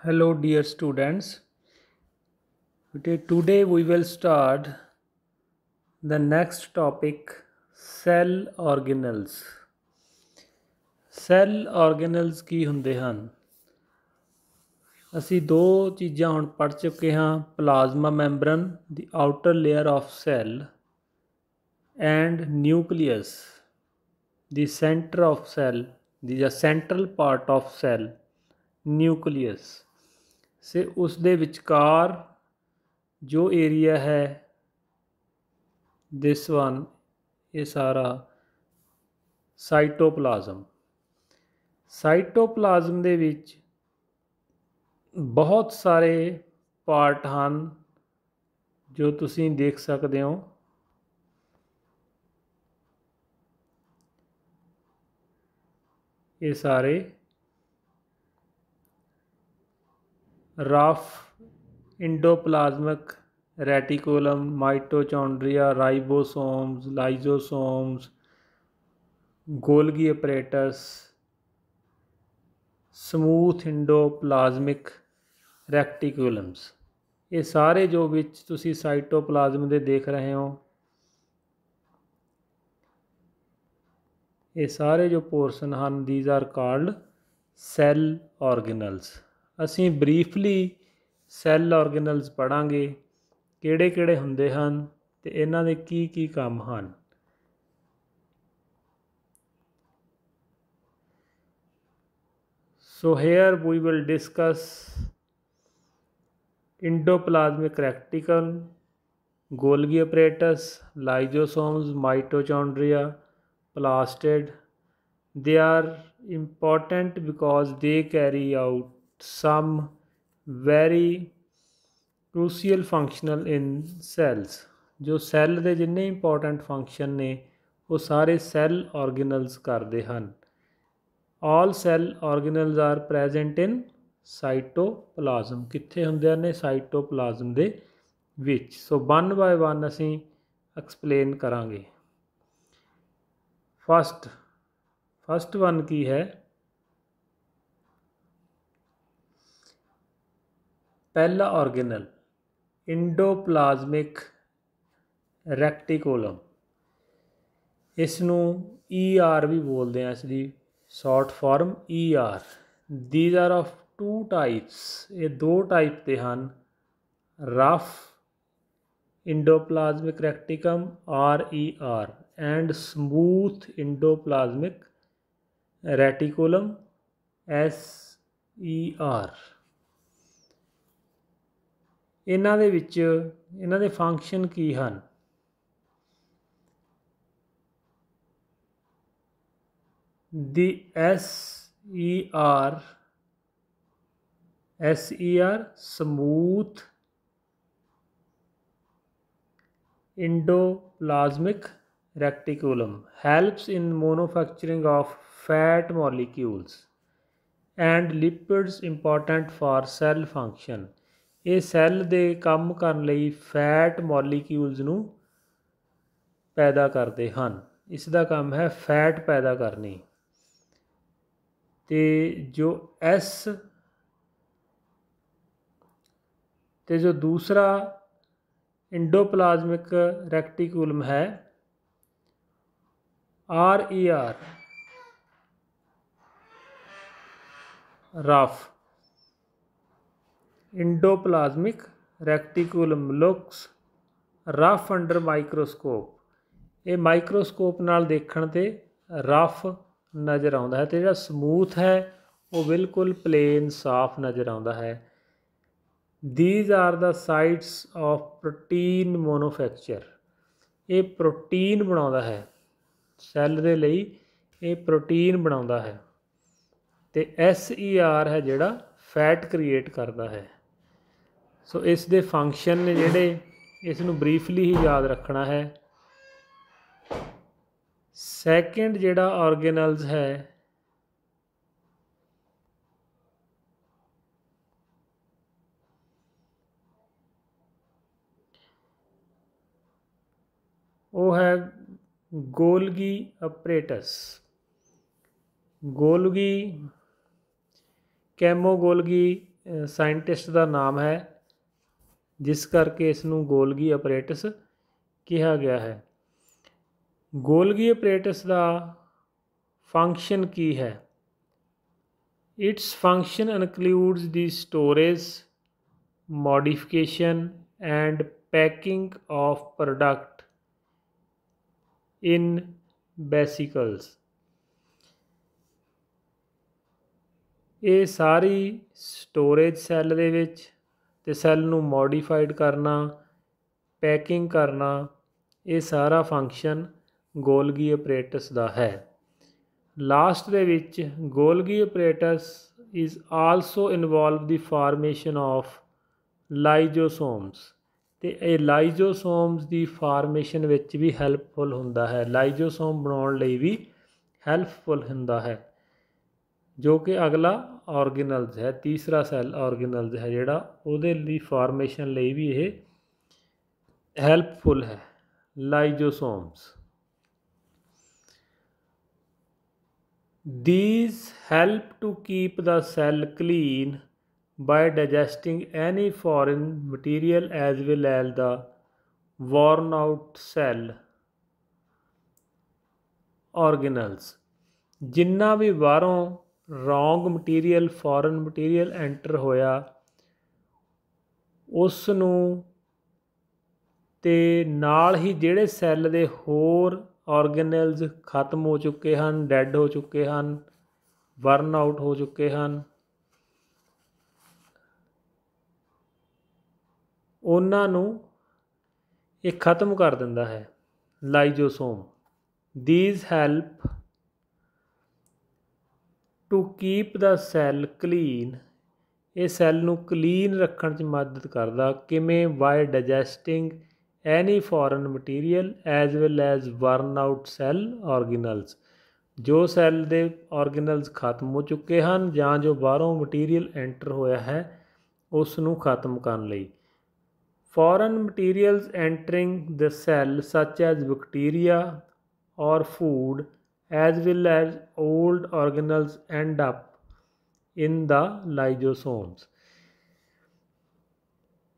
Hello, dear students. Today we will start the next topic, cell organelles. Cell organelles ਕੀ ਹੁੰਦੇ ਹਨ? ਅਸੀਂ ਦੋ ਚੀਜ਼ਾਂ ਹੁਣ ਪੜ੍ਹ ਚੁੱਕੇ ਹਾਂ, ਪਲਾਜ਼ਮਾ ਮੈਂਬਰਨ ਦੀ outer layer of cell and nucleus ਦੀ ਸੈਂਟਰ ਆਫ ਸੈੱਲ ਦੀ central part of cell nucleus ਸੇ ਉਸ ਦੇ ਵਿਚਕਾਰ जो एरिया है दिस वन ये सारा साइटोप्लाज्म ਦੇ ਵਿੱਚ बहुत सारे पार्ट ਹਨ जो ਤੁਸੀਂ देख सकते हो। ये सारे rough endoplasmic reticulum, mitochondria, ribosomes, lysosomes, Golgi apparatus, smooth endoplasmic reticulums, ਇਹ ਸਾਰੇ ਜੋ ਵਿੱਚ ਤੁਸੀਂ ਸਾਈਟੋਪਲਾਜ਼ਮ ਦੇ ਦੇਖ ਰਹੇ ਹੋ, ਇਹ ਸਾਰੇ ਜੋ ਪੋਰਸ਼ਨ ਹਨ ਥੀਸ ਆਰ ਕਾਲਡ ਸੈੱਲ ਆਰਗੇਨਲਸ। ਅਸੀਂ ਬਰੀਫਲੀ ਸੈੱਲ ਆਰਗੇਨਲਸ ਪੜ੍ਹਾਂਗੇ, ਕਿਹੜੇ ਕਿਹੜੇ ਹੁੰਦੇ ਹਨ ਤੇ ਇਹਨਾਂ ਦੇ ਕੀ ਕੀ ਕੰਮ ਹਨ। So here we will discuss endoplasmic reticulum, Golgi apparatus, lysosomes, mitochondria, plastid. They are important because they carry out some very crucial functional in cells. जो सैल ਦੇ जिन्ने important function ने वो सारे cell organelles करते हैं। All cell organelles are present in cytoplasm। कित्थे ਹੁੰਦੇ ਨੇ cytoplasm ਦੇ ਵਿੱਚ। ਸੋ one by one ਅਸੀਂ explain ਕਰਾਂਗੇ। फर्स्ट वन की है, पहला ऑर्गेनल इंडोप्लाज्मिक रेक्टिकुलम। इसनूं ER भी बोलते हैं, इसकी short form ER। These are of two types, ये दो टाइप के हैं, rough endoplasmic reticulum RER and smooth endoplasmic reticulum SER। ਇਹਨਾਂ ਦੇ ਵਿੱਚ ਇਹਨਾਂ ਦੇ ਫੰਕਸ਼ਨ ਕੀ ਹਨ? The SER smooth endoplasmic reticulum helps in manufacturing of fat molecules and lipids important for cell function। ਇਹ ਸੈੱਲ ਦੇ ਕੰਮ ਕਰਨ ਲਈ ਫੈਟ ਮੋਲੀਕਿਊਲਸ ਨੂੰ ਪੈਦਾ ਕਰਦੇ ਹਨ। ਇਸ ਦਾ ਕੰਮ ਹੈ ਫੈਟ ਪੈਦਾ ਕਰਨੀ। ਤੇ ਜੋ ਤੇ ਜੋ दूसरा इंडोप्लाज्मिक रेक्टिकुलम है RER rough endoplasmic reticulum looks rough under microscope. ये माइक्रोस्कोप नाल देखण ते रफ नज़र आउंदा है, तो जिहड़ा समूथ है वो बिल्कुल प्लेन साफ नज़र आउंदा है। These are the sites of protein manufacture. ये प्रोटीन बनाउंदा है, सैल दे लई ये प्रोटीन बनाउंदा है। ते SER है जिहड़ा फैट क्रिएट करता है। सो इस दे फंक्शन ने जिहड़े इसनूं ब्रीफली ही याद रखना है। सैकेंड जिहड़ा ऑर्गेनल्स है वो है गोल्गी अपरेटस। गोल्गी कैमोगोल्गी ਸਾਇੰਟਿਸਟ ਦਾ ਨਾਮ ਹੈ, ਜਿਸ ਕਰਕੇ ਇਸ ਨੂੰ ਗੋਲਗੀ ਅਪਰੇਟਸ ਕਿਹਾ ਗਿਆ ਹੈ। ਗੋਲਗੀ ਅਪਰੇਟਸ ਦਾ ਫੰਕਸ਼ਨ ਕੀ ਹੈ? It's function includes the storage, modification and packing of product in vesicles। ਇਹ ਸਾਰੀ ਸਟੋਰੇਜ ਸੈੱਲ ਦੇ ਵਿੱਚ ਅਤੇ ਸੈੱਲ ਨੂੰ ਮੋਡੀਫਾਈਡ ਕਰਨਾ, ਪੈਕਿੰਗ ਕਰਨਾ, ਇਹ ਸਾਰਾ ਫੰਕਸ਼ਨ ਗੋਲਗੀ ਅਪਰੇਟਸ ਦਾ ਹੈ। ਲਾਸਟ ਦੇ ਵਿੱਚ ਗੋਲਗੀ ਅਪਰੇਟਸ is also involve the formation of ਲਾਈਜੋਸੋਮਸ, ਅਤੇ ਇਹ ਲਾਈਜੋਸੋਮਸ ਦੀ ਫਾਰਮੇਸ਼ਨ ਵਿੱਚ ਵੀ ਹੈਲਪਫੁਲ ਹੁੰਦਾ ਹੈ। ਲਾਈਜੋਸੋਮ ਬਣਾਉਣ ਲਈ ਵੀ ਹੈਲਪਫੁਲ ਹੁੰਦਾ ਹੈ, ਜੋ ਕਿ ਅਗਲਾ ਔਰਗੇਨਲਸ ਹੈ, ਤੀਸਰਾ ਸੈੱਲ ਔਰਗੇਨਲਸ ਹੈ ਜਿਹੜਾ, ਉਹਦੇ ਲਈ ਫਾਰਮੇਸ਼ਨ ਲਈ ਵੀ ਇਹ ਹੈਲਪਫੁਲ ਹੈ ਲਾਈਜੋਸੋਮਸ। These help to keep the cell clean by digesting any foreign material as well as the worn out cell organelles। ਜਿੰਨਾ ਵੀ ਬਾਹਰੋਂ wrong material, foreign material enter ਹੋਇਆ, ਉਸ ਨੂੰ ਤੇ ਨਾਲ ਹੀ ਜਿਹੜੇ ਸੈੱਲ ਦੇ ਹੋਰ ਔਰਗੇਨਲਸ ਖਤਮ ਹੋ ਚੁੱਕੇ ਹਨ, ਡੈਡ ਹੋ ਚੁੱਕੇ ਹਨ, ਬਰਨ ਆਊਟ ਹੋ ਚੁੱਕੇ ਹਨ, ਉਹਨਾਂ ਨੂੰ ਇਹ ਖਤਮ ਕਰ ਦਿੰਦਾ ਹੈ lysosome. These help to keep the cell clean। ਇਹ ਸੈੱਲ ਨੂੰ ਕਲੀਨ ਰੱਖਣ 'ਚ ਮਦਦ ਕਰਦਾ। ਕਿਵੇਂ? By digesting any foreign material as well as burn out cell organelles. ਜੋ ਸੈੱਲ ਦੇ ਔਰਗੇਨਲਸ ਖਤਮ ਹੋ ਚੁੱਕੇ ਹਨ ਜਾਂ ਜੋ ਬਾਹਰੋਂ ਮਟੀਰੀਅਲ ਐਂਟਰ ਹੋਇਆ ਹੈ, ਉਸ ਨੂੰ ਖਤਮ ਕਰਨ ਲਈ। Foreign materials entering the cell such as bacteria or food as well as old organelles end up in the lysosomes।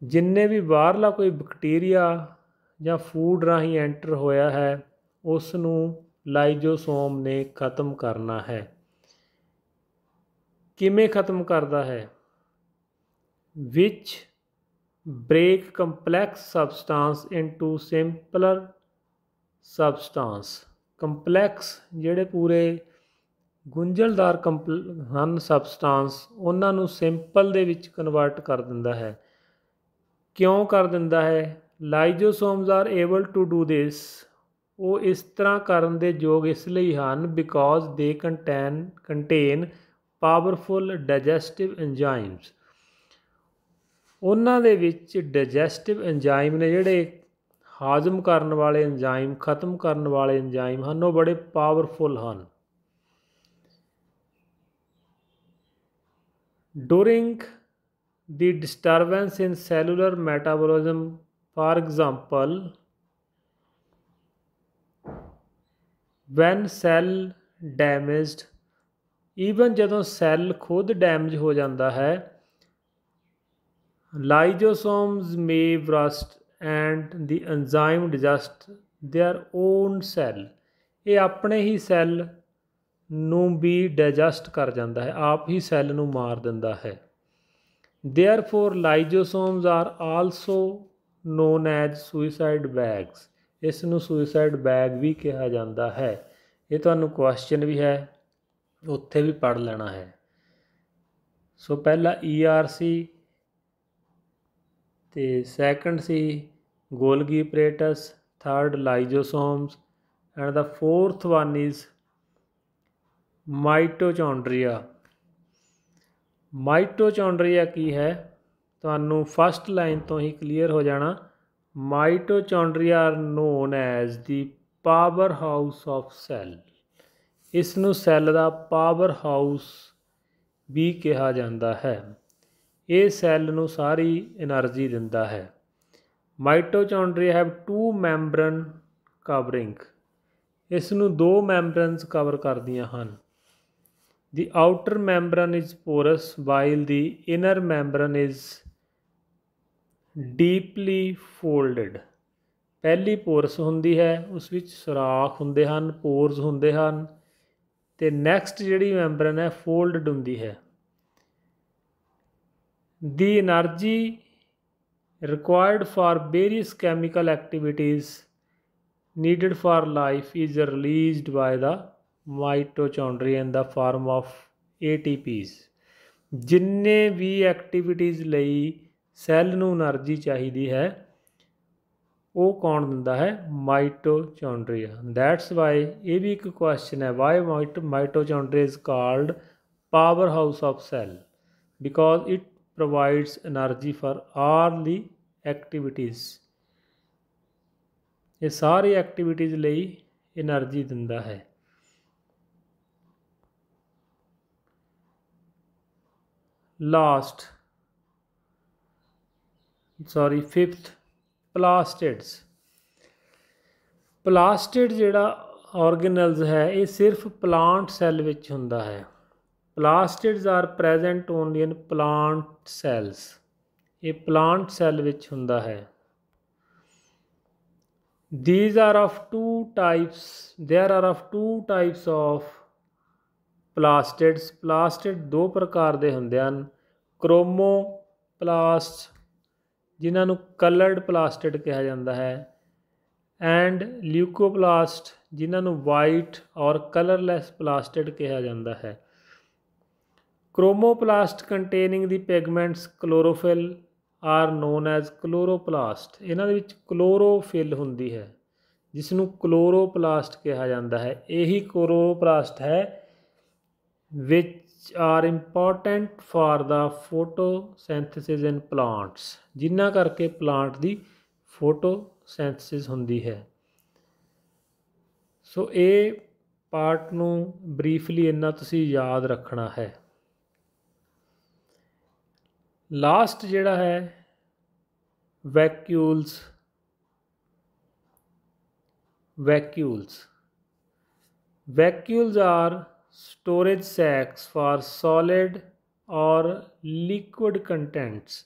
ਜਿੰਨੇ ਵੀ ਬਾਹਰਲਾ ਕੋਈ ਬੈਕਟੀਰੀਆ ਜਾਂ ਫੂਡ ਰਾਹੀਂ ਐਂਟਰ ਹੋਇਆ ਹੈ, ਉਸ ਨੂੰ ਲਾਈਜੋਸੋਮ ਨੇ ਖਤਮ ਕਰਨਾ ਹੈ। ਕਿਵੇਂ ਖਤਮ ਕਰਦਾ ਹੈ? which break complex substance into simpler substance। Complex ਜਿਹੜੇ ਪੂਰੇ ਗੁੰਝਲਦਾਰ ਹਨ ਸਬਸਟਾਂਸ, ਉਹਨਾਂ ਨੂੰ ਸਿੰਪਲ ਦੇ ਵਿੱਚ ਕਨਵਰਟ ਕਰ ਦਿੰਦਾ ਹੈ। ਕਿਉਂ ਕਰ ਦਿੰਦਾ ਹੈ? Lysosomes are able to do this. ਉਹ ਇਸ ਤਰ੍ਹਾਂ ਕਰਨ ਦੇ ਯੋਗ ਇਸ ਲਈ ਹਨ ਬਿਕੋਜ਼ ਦੇ ਕੰਟੇਨ ਪਾਵਰਫੁਲ ਡਾਈਜੈਸਟਿਵ ਐਂਜ਼ਾਈਮਸ। ਉਹਨਾਂ ਦੇ ਵਿੱਚ ਡਾਈਜੈਸਟਿਵ ਐਂਜ਼ਾਈਮ ਨੇ, ਜਿਹੜੇ ਹਾਜ਼ਮ ਕਰਨ ਵਾਲੇ ਐਂਜ਼ਾਈਮ, ਖਤਮ ਕਰਨ ਵਾਲੇ ਐਂਜ਼ਾਈਮ ਹਨ, ਉਹ ਬੜੇ ਪਾਵਰਫੁਲ ਹਨ। During the disturbance in cellular metabolism, for example when cell damaged, even ਜਦੋਂ ਸੈੱਲ ਖੁਦ ਡੈਮੇਜ ਹੋ ਜਾਂਦਾ ਹੈ, lysosomes may burst and the enzyme digest their own cell। ਇਹ ਆਪਣੇ ਹੀ ਸੈੱਲ ਨੂੰ ਵੀ ਡਾਈਜੈਸਟ ਕਰ ਜਾਂਦਾ ਹੈ, ਆਪ ਹੀ ਸੈੱਲ ਨੂੰ ਮਾਰ ਦਿੰਦਾ ਹੈ। therefore lysosomes are also known as suicide bags। ਇਸ ਨੂੰ ਸੁਇਸਾਈਡ ਬੈਗ ਵੀ ਕਿਹਾ ਜਾਂਦਾ ਹੈ। ਇਹ ਤੁਹਾਨੂੰ ਕੁਐਸਚਨ ਵੀ ਹੈ, ਉੱਥੇ ਵੀ ਪੜ੍ਹ ਲੈਣਾ ਹੈ। ਸੋ ਪਹਿਲਾ ERC, ਅਤੇ ਸੈਕਿੰਡ ਸੀ Golgi apparatus, third lysosomes, and the fourth one is mitochondria. Mitochondria ਕੀ ਹੈ? ਤੁਹਾਨੂੰ ਫਸਟ ਲਾਈਨ ਤੋਂ ਹੀ ਕਲੀਅਰ ਹੋ ਜਾਣਾ। Mitochondria are known as the power house of cell. ਇਸ ਨੂੰ ਸੈੱਲ ਦਾ ਪਾਵਰ ਹਾਊਸ ਵੀ ਕਿਹਾ ਜਾਂਦਾ ਹੈ। ਇਹ ਸੈੱਲ ਨੂੰ ਸਾਰੀ ਐਨਰਜੀ ਦਿੰਦਾ ਹੈ। ਮਾਈਟੋਚੌਂਡਰੀਆ ਹੈਵ 2 ਮੈਂਬਰਨ ਕਵਰਿੰਗ। ਇਸ ਨੂੰ 2 ਮੈਂਬਰਨਸ ਕਵਰ ਕਰਦੀਆਂ ਹਨ। The outer membrane is porous while the inner membrane is deeply folded. ਪਹਿਲੀ ਪੋਰਸ ਹੁੰਦੀ ਹੈ, ਉਸ ਵਿੱਚ ਸੁਰਾਖ ਹੁੰਦੇ ਹਨ, ਪੋਰਸ ਹੁੰਦੇ ਹਨ, ਤੇ ਨੈਕਸਟ ਜਿਹੜੀ ਮੈਂਬਰਨ ਹੈ ਫੋਲਡਡ ਹੁੰਦੀ ਹੈ। The energy required for various chemical activities needed for life is released by the mitochondria in the form of ATPs। ਜਿੰਨੇ ਵੀ ਐਕਟੀਵਿਟੀਜ਼ ਲਈ ਸੈੱਲ ਨੂੰ એનર્ਜੀ ਚਾਹੀਦੀ ਹੈ ਉਹ ਕੌਣ ਦਿੰਦਾ ਹੈ? ਮਾਈਟੋਚੌਂਡਰੀਆ। ਦੈਟਸ ਵਾਈ ਇਹ ਵੀ ਇੱਕ ਕੁਐਸਚਨ ਹੈ, why mitochondria is called power house of cell, because it provides energy for all the activities। ਇਹ ਸਾਰੀ ਐਕਟੀਵਿਟੀਜ਼ ਲਈ એનર્ਜੀ ਦਿੰਦਾ ਹੈ। ਫਿਫਥ, ਪਲਾਸਟਿਡਸ। ਪਲਾਸਟਿਡ ਜਿਹੜਾ ਆਰਗੇਨਲਸ ਹੈ ਇਹ ਸਿਰਫ ਪਲਾਂਟ ਸੈੱਲ ਵਿੱਚ ਹੁੰਦਾ ਹੈ। Plastids are present only in plant cells. ਇਹ ਪਲਾਂਟ ਸੈੱਲ ਵਿੱਚ ਹੁੰਦਾ ਹੈ। These are of two types, there are of two types of plastids। ਪਲਾਸਟਿਡ ਦੋ ਪ੍ਰਕਾਰ ਦੇ ਹੁੰਦੇ ਹਨ, ਕ੍ਰੋਮੋਪਲਾਸਟ ਜਿਨ੍ਹਾਂ ਨੂੰ ਕਲਰਡ ਪਲਾਸਟਿਡ ਕਿਹਾ ਜਾਂਦਾ ਹੈ, ਐਂਡ ਲਿਊਕੋਪਲਾਸਟ ਜਿਨ੍ਹਾਂ ਨੂੰ ਵਾਈਟ ਔਰ ਕਲਰਲੈਸ ਪਲਾਸਟਿਡ ਕਿਹਾ ਜਾਂਦਾ ਹੈ। Chromoplast containing the pigments chlorophyll are known as chloroplast। ਇਹਨਾਂ ਦੇ ਵਿੱਚ ਕਲੋਰੋਫਿਲ ਹੁੰਦੀ ਹੈ ਜਿਸ ਨੂੰ ਕਲੋਰੋਪਲਾਸਟ ਕਿਹਾ ਜਾਂਦਾ ਹੈ। ਇਹੀ ਕਲੋਰੋਪਲਾਸਟ ਹੈ which are important for the photosynthesis in plants, ਜਿਨ੍ਹਾਂ ਕਰਕੇ ਪਲਾਂਟ ਦੀ ਫੋਟੋਸੈਂਥਸਿਸ ਹੁੰਦੀ ਹੈ। ਸੋ ਇਹ ਪਾਰਟ ਨੂੰ ਬਰੀਫਲੀ ਇੰਨਾ ਤੁਸੀਂ ਯਾਦ ਰੱਖਣਾ ਹੈ। ਲਾਸਟ ਜਿਹੜਾ ਹੈ vacuoles. Vacuoles are storage sacs for solid or liquid contents।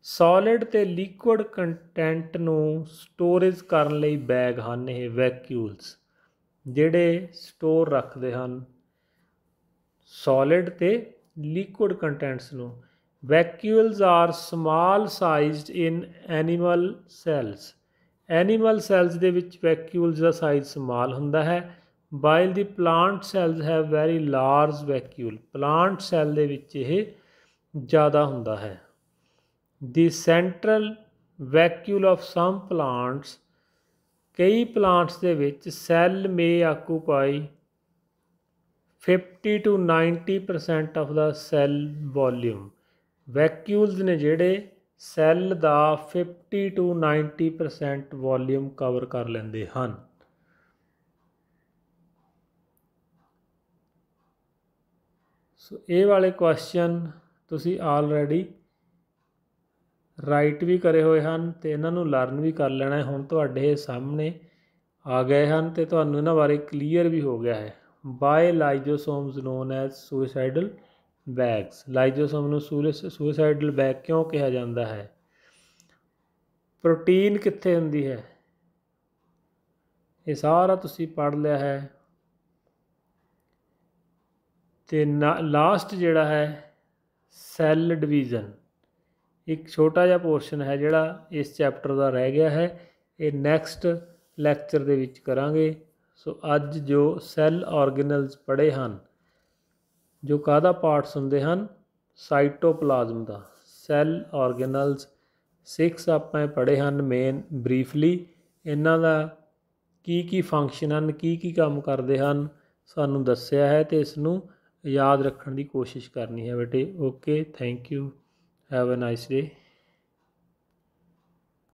solid ਤੇ liquid content ਨੂੰ ਸਟੋਰੇਜ ਕਰਨ ਲਈ ਬੈਗ ਹਨ ਇਹ ਵੈਕਿਊਲਸ, ਜਿਹੜੇ ਸਟੋਰ ਰੱਖਦੇ ਹਨ solid ਤੇ liquid contents ਨੂੰ। Vacuoles are small sized in animal cells. Animal cells ਦੇ ਵਿੱਚ ਵੈਕਿਊਲਸ ਦਾ ਸਾਈਜ਼ ਸਮਾਲ ਹੁੰਦਾ ਹੈ, while the plant cells have very large vacuole. Plant cell ਦੇ ਵਿੱਚ ਇਹ ਜ਼ਿਆਦਾ ਹੁੰਦਾ ਹੈ। The central vacuole of some plants, ਕਈ ਪਲਾਂਟਸ ਦੇ ਵਿੱਚ cell may occupy 50 to 90% of the cell volume. Vacuoles ਨੇ ਜਿਹੜੇ ਸੈੱਲ ਦਾ 50 to 90% ਵੋਲਿਊਮ ਕਵਰ ਕਰ ਲੈਂਦੇ ਹਨ। ਸੋ ਇਹ ਵਾਲੇ ਕੁਐਸਚਨ ਤੁਸੀਂ ਆਲਰੈਡੀ ਰਾਈਟ ਵੀ ਕਰੇ ਹੋਏ ਹਨ ਅਤੇ ਇਹਨਾਂ ਨੂੰ ਲਰਨ ਵੀ ਕਰ ਲੈਣਾ ਹੈ। ਹੁਣ ਤੁਹਾਡੇ ਸਾਹਮਣੇ ਆ ਗਏ ਹਨ ਅਤੇ ਤੁਹਾਨੂੰ ਇਹਨਾਂ ਬਾਰੇ ਕਲੀਅਰ ਵੀ ਹੋ ਗਿਆ ਹੈ। By lysosomes known as suicidal bags. Lysosome ਨੂੰ ਸੁਇਸਾਈਡਲ ਬੈਗ ਕਿਉਂ ਕਿਹਾ ਜਾਂਦਾ ਹੈ? ਪ੍ਰੋਟੀਨ ਕਿੱਥੇ ਹੁੰਦੀ ਹੈ? ਇਹ ਸਾਰਾ ਤੁਸੀਂ ਪੜ੍ਹ ਲਿਆ ਹੈ। ਅਤੇ ਲਾਸਟ ਜਿਹੜਾ ਹੈ ਸੈੱਲ ਡਿਵੀਜ਼ਨ, ਇੱਕ ਛੋਟਾ ਜਿਹਾ ਪੋਰਸ਼ਨ ਹੈ ਜਿਹੜਾ ਇਸ ਚੈਪਟਰ ਦਾ ਰਹਿ ਗਿਆ ਹੈ। ਇਹ ਨੈਕਸਟ ਲੈਕਚਰ ਦੇ ਵਿੱਚ ਕਰਾਂਗੇ। ਸੋ ਅੱਜ ਜੋ ਸੈੱਲ ਆਰਗੇਨਲਸ ਪੜ੍ਹੇ ਹਨ, ਜੋ ਕਾਹਦਾ ਪਾਰਟਸ ਹੁੰਦੇ ਹਨ? ਸਾਈਟੋਪਲਾਜ਼ਮ ਦਾ। ਸੈੱਲ ਆਰਗੇਨਲਸ 6 ਆਪਾਂ ਪੜ੍ਹੇ ਹਨ ਮੇਨ ਬਰੀਫਲੀ। ਇਹਨਾਂ ਦਾ ਕੀ ਫੰਕਸ਼ਨ ਹਨ, ਕੀ ਕੰਮ ਕਰਦੇ ਹਨ ਸਾਨੂੰ ਦੱਸਿਆ ਹੈ, ਅਤੇ ਇਸ ਨੂੰ ਯਾਦ ਰੱਖਣ ਦੀ ਕੋਸ਼ਿਸ਼ ਕਰਨੀ ਹੈ ਬੇਟੇ। Okay, thank you, have a nice day.